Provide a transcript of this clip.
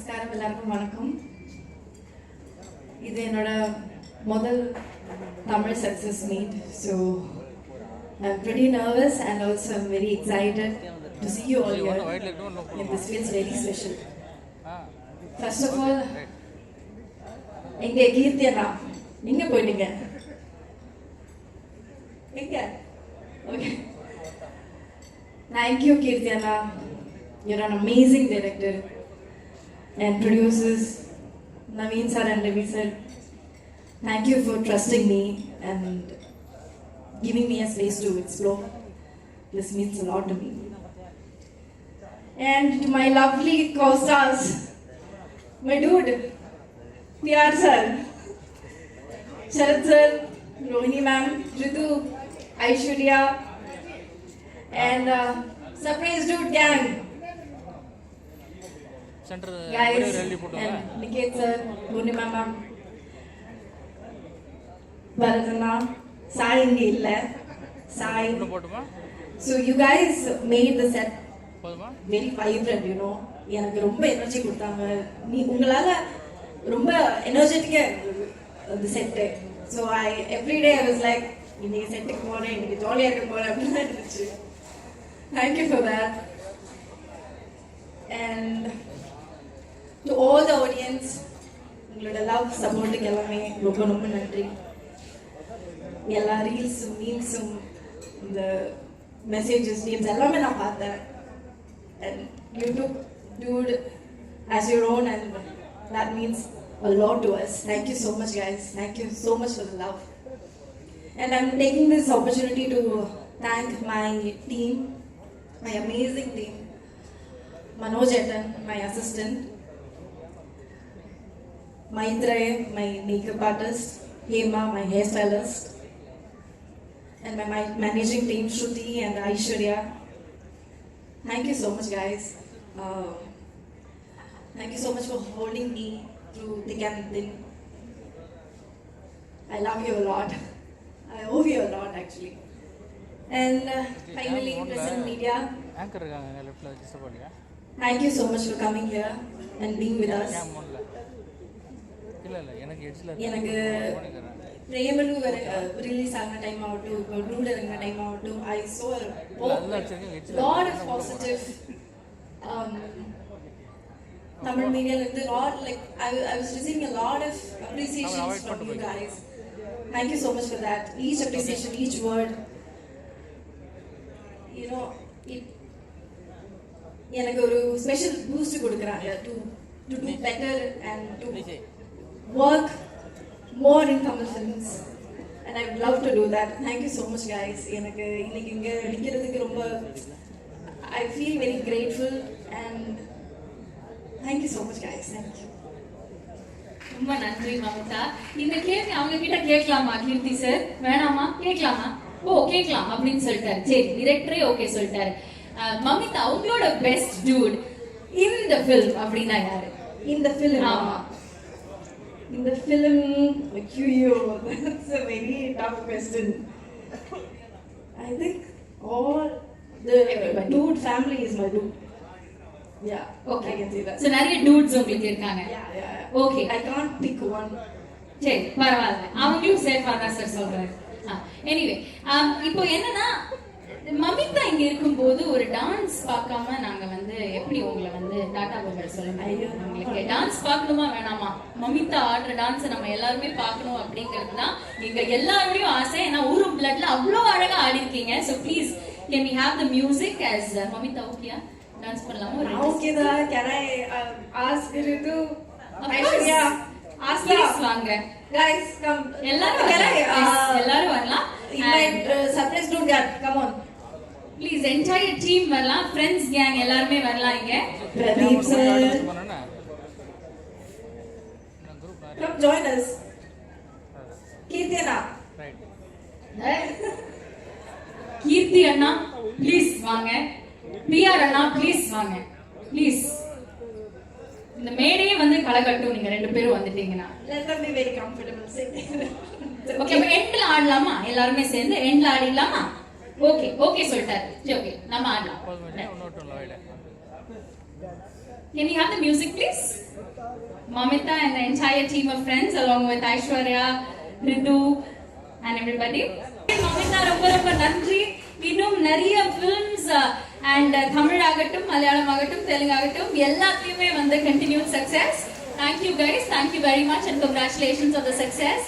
நமஸ்காரம் எல்லாருக்கும் வணக்கம். இது என்னோட முதல் Tamil success meet. So I'm pretty nervous and also I'm very excited to see you all here. And this feels very special. First of all, எங்க கீர்த்தி அண்ணா எங்க போயிட்டீங்க? எங்க? Okay. Thank you, Kirti Anna. You're an amazing director and producers, Naveen sir and Ravi sir. Thank you for trusting me and giving me a space to explore. This means a lot to me. And to my lovely co-stars, my dude, PR sir, Sharad sir, Rohini ma'am, Ritu, Aishwarya, and surprise dude gang. Guys, and Niket sir, Purnima ma'am, Bharatana, Sai inge illa, Sai. So you guys made the set very vibrant, you know. எனக்கு ரொம்ப energy கொடுத்தாங்க. நீ உங்களால ரொம்ப எனர்ஜெட்டிக்கா அந்த set. So every day I was like, இன்னைக்கு செட்டுக்கு போறேன், இன்னைக்கு ஜாலியா இருக்க போறேன் அப்படின்னு இருந்துச்சு. Thank you for that. And to all the audience, உங்களோட love, supporting எல்லாமே ரொம்ப ரொம்ப நன்றி. எல்லா ரீல்ஸும் மீம்ஸும் இந்த மெசேஜஸ் மீம்ஸ் எல்லாமே நான் பார்த்தேன். And you took dude as your own and that means a lot to us. Thank you so much guys. Thank you so much for the love. And I'm taking this opportunity to thank my team, my amazing team. Manoj Etan, my assistant. Maitreya, my makeup artist. Hema, my hairstylist. And my managing team, Shruti and Aishwarya. Thank you so much guys. Thank you so much for holding me through thick and thin. I love you a lot. I owe you a lot actually. And finally, present media. Thank you so much for coming here and being with us. எனக்கு Premalu release ஆன time ஆகட்டும், இப்போ dude இறங்கின time ஆகட்டும், I saw a lot of positive Tamil media இருந்து lot like I was receiving a lot of appreciations from you guys. Thank you so much for that. Each appreciation, each word, you know, it எனக்கு ஒரு special boost கொடுக்குறாங்க to do better and to work more in Tamil films, and I would love to do that. Thank you so much guys. எனக்கு இன்னைக்கு இங்க நிக்கிறதுக்கு ரொம்ப I feel very grateful and thank you so much guys. Thank you. ரொம்ப நன்றி மமதா. இந்த கேள்வி அவங்க கிட்ட கேட்கலாமா கீர்த்தி சார்? வேணாமா? கேட்கலாமா? ஓ கேட்கலாம் அப்படின்னு சொல்லிட்டாரு. சரி, டிரெக்டரே ஓகே சொல்லிட்டாரு. மமிதா, உங்களோட பெஸ்ட் டூட் இந்த ஃபில்ம் அப்படின்னா யாரு? இந்த ஃபிலிம்? ஆமா, இந்த ஃபிலிம் ஐயோ, that's a very tough question. I think all the dude family is my dude. Yeah, okay, I can say that. So நிறைய டூட்ஸ் உங்களுக்கு இருக்காங்க. Yeah. Okay, I can't pick one. சரி, பரவாயில்ல. அவங்களும் சேஃபா தான் சார் சொல்றாரு. எனிவே, இப்போ என்னன்னா மமிதா இங்க இருக்கும்போது ஒரு டான்ஸ் பார்க்காம நாங்க வந்து எப்படி உங்களை வந்து டாடா பகல் சொல்ல முடியும்? உங்களுக்கு டான்ஸ் பார்க்கணுமா வேணாமா? மமிதா ஆடுற டான்ஸ் நம்ம எல்லாருமே பார்க்கணும் அப்படிங்கிறது தான் எங்க எல்லாரோடையும் ஆசை. ஏன்னா ஊரு பிளட்ல அவ்வளோ அழகா ஆடி இருக்கீங்க. So please can we have the music as Mamitha? ஓகேயா? டான்ஸ் பண்ணலாமா? Okay da, can I ask you to Aishwarya? Ask please வாங்க guys, come. எல்லாரும் எல்லாரும் வரலாம். Invite surprise dude gang, come on. Please entire team வரலாம். Friends gang எல்லாரும் வரலாம் இங்க. Pradeep sir, come join us. Kirti Anna, Keerthi அண்ணா ப்ளீஸ் வாங்க. பிஆர் அண்ணா ப்ளீஸ் வாங்க. ப்ளீஸ் இந்த மேடையே வந்து கலகட்டும் நீங்க ரெண்டு பேரும் வந்துட்டீங்கன்னா. let them be very comfortable. Okay, அப்ப எண்ட்ல ஆடலாமா? எல்லாரும் சேர்ந்து எண்ட்ல ஆடிடலாமா? ஓகே ஓகே சொல்லிட்டாரு. சரி, ஓகே நம்ம ஆடலாம். Can you have the music please? Mamita and the entire team of friends along with Aishwarya, Ritu and everybody. Mamita ரொம்ப நன்றி. இன்னும் நிறைய films and தமிழ் ஆகட்டும், மலையாளம் ஆகட்டும், தெலுங்கு ஆகட்டும் எல்லாத்தையுமே வந்து continued success. Thank you guys. Thank you very much and congratulations on the success.